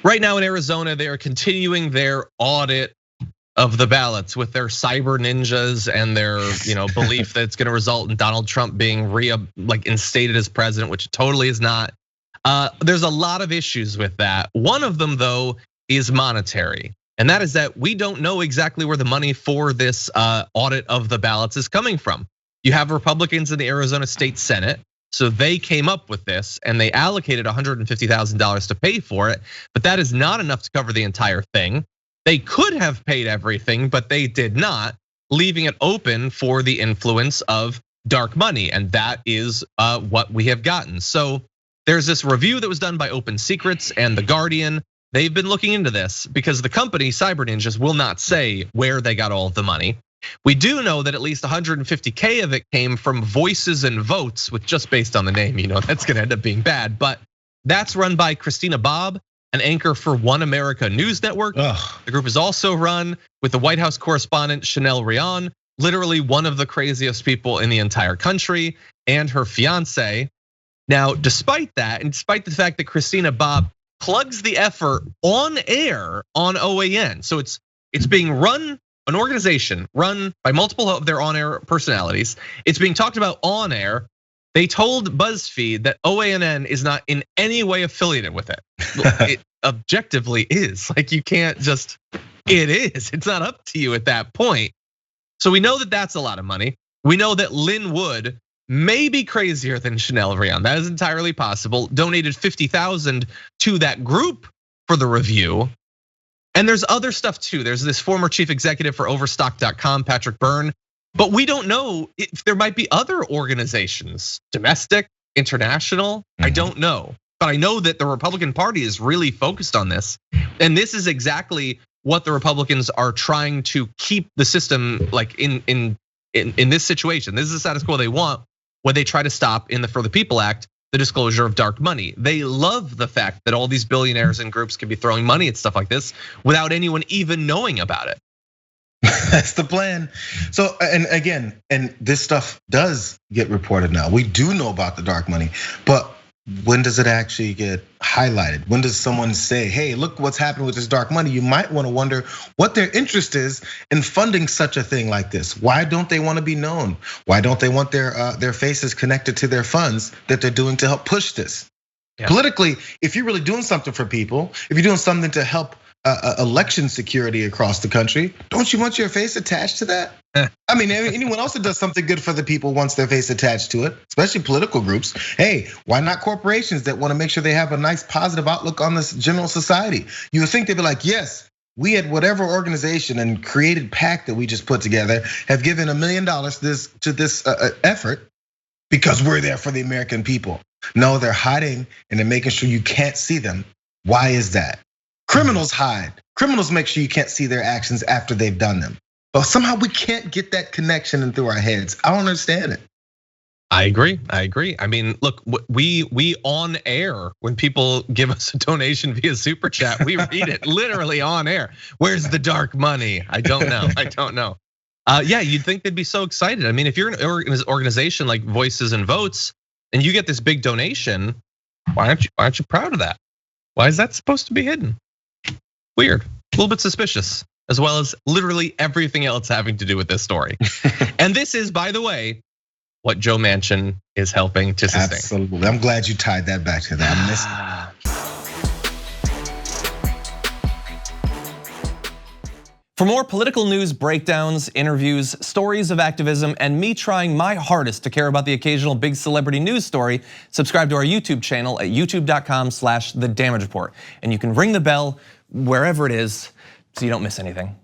Right now in Arizona, they are continuing their audit of the ballots with their cyber ninjas and their belief that it's going to result in Donald Trump being instated as president, which it totally is not. There's a lot of issues with that. One of them, though, is monetary. And that is that we don't know exactly where the money for this audit of the ballots is coming from. You have Republicans in the Arizona State Senate. So they came up with this and they allocated $150,000 to pay for it, but that is not enough to cover the entire thing. They could have paid everything, but they did not, leaving it open for the influence of dark money. And that is what we have gotten. So there's this review that was done by Open Secrets and The Guardian. They've been looking into this because the company Cyber Ninjas will not say where they got all of the money. We do know that at least 150K of it came from Voices and Votes, which just based on the name, that's gonna end up being bad. But that's run by Christina Bobb, an anchor for One America News Network. Ugh. The group is also run with the White House correspondent Chanel Rion, literally one of the craziest people in the entire country, and her fiance. Now, despite that, and despite the fact that Christina Bobb plugs the effort on air on OAN, so it's being run. An organization run by multiple of their on-air personalities. It's being talked about on air. They told BuzzFeed that OANN is not in any way affiliated with it. It objectively is. You can't just, it is. It's not up to you at that point. So we know that that's a lot of money. We know that Lynn Wood may be crazier than Chanel Rion. That is entirely possible. Donated $50,000 to that group for the review. And there's other stuff too. There's this former chief executive for Overstock.com, Patrick Byrne. But we don't know if there might be other organizations, domestic, international, I don't know. But I know that the Republican Party is really focused on this. And this is exactly what the Republicans are trying to keep the system in this situation. This is the status quo they want when they try to stop in the For the People Act the disclosure of dark money. They love the fact that all these billionaires and groups can be throwing money at stuff like this without anyone even knowing about it. That's the plan. So, and again, and this stuff does get reported now. We do know about the dark money, but when does it actually get highlighted? When does someone say, hey, look what's happening with this dark money? You might want to wonder what their interest is in funding such a thing like this. Why don't they want to be known? Why don't they want their faces connected to their funds that they're doing to help push this? Yeah. Politically, if you're really doing something for people, if you're doing something to help election security across the country, don't you want your face attached to that? I mean, anyone else that does something good for the people wants their face attached to it, especially political groups. Hey, why not corporations that want to make sure they have a nice positive outlook on this general society? You would think they'd be like, yes, we at whatever organization and created PAC that we just put together have given $1 million to this effort because we're there for the American people. No, they're hiding and they're making sure you can't see them. Why is that? Criminals hide. Criminals make sure you can't see their actions after they've done them. But somehow we can't get that connection in through our heads. I don't understand it. I agree. I mean, look, we on air, when people give us a donation via super chat, we read it literally on air. Where's the dark money? I don't know. Yeah, you'd think they'd be so excited. I mean, if you're an organization like Voices and Votes and you get this big donation, why aren't you proud of that? Why is that supposed to be hidden? Weird, a little bit suspicious, as well as literally everything else having to do with this story. And this is, by the way, what Joe Manchin is helping to sustain. Absolutely, I'm glad you tied that back to that. For more political news breakdowns, interviews, stories of activism, and me trying my hardest to care about the occasional big celebrity news story, subscribe to our YouTube channel at youtube.com/The Damage Report. And you can ring the bell wherever it is so you don't miss anything.